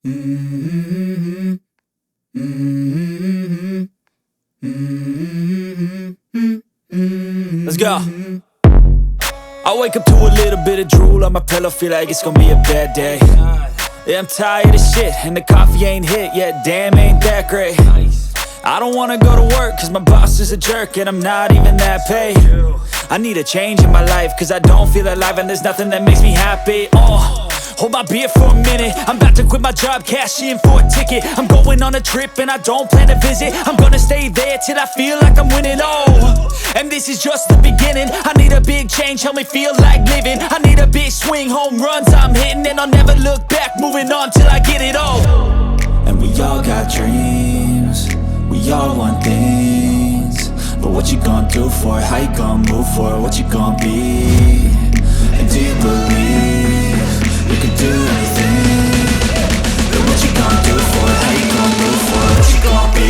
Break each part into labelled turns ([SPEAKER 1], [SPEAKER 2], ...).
[SPEAKER 1] Mm-hmm. Mm-hmm. Mm-hmm. Let's go. I wake up to a little bit of drool on my pillow, feel like it's gonna be a bad day. Yeah, I'm tired of shit, and the coffee ain't hit yet, damn, ain't that great. I don't wanna go to work, cause my boss is a jerk, and I'm not even that paid. I need a change in my life, cause I don't feel alive, and there's nothing that makes me happy. Hold my beer for a minute, I'm about to quit my job, cash in for a ticket. I'm going on a trip and I don't plan to visit. I'm gonna stay there till I feel like I'm winning, and this is just the beginning. I need a big change, help me feel like living. I need a big swing, home runs I'm hitting, and I'll never look back, moving on till I get it all. And we all got dreams, we all want things, but what you gonna do for it? How you gonna move for it? What you gonna be? And do you believe you can do anything? But what you gonna do for it? How you gonna move for it? What you gonna be?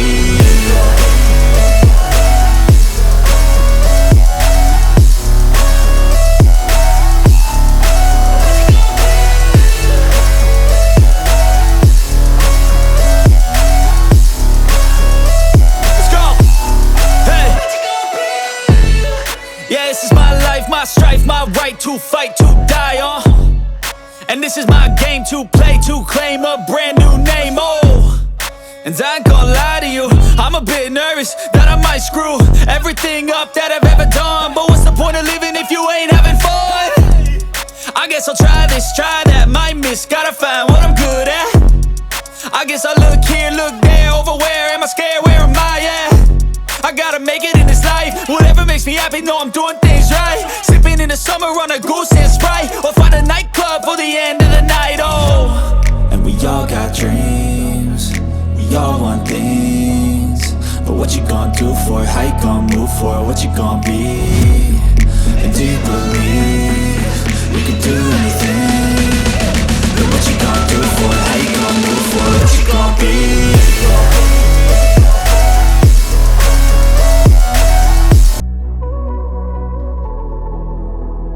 [SPEAKER 1] Yeah, this is my life, my strife, my right to fight, to die on. And this is my game to play, to claim a brand new name, And I ain't gonna lie to you, I'm a bit nervous that I might screw everything up that I've ever done. But what's the point of living if you ain't having fun? I guess I'll try this, try that, might miss, gotta find what I'm good at. I guess I look here, look there, over where am I scared, where am I at? I gotta make it in this life, whatever makes me happy, know I'm doing things right. Sipping in the summer on a goose and Sprite, or find a nightclub for the end of the night, And we all got dreams, we all want things, but what you gonna do for it? How you gonna move for it? What you gonna be? And do you believe you can do anything?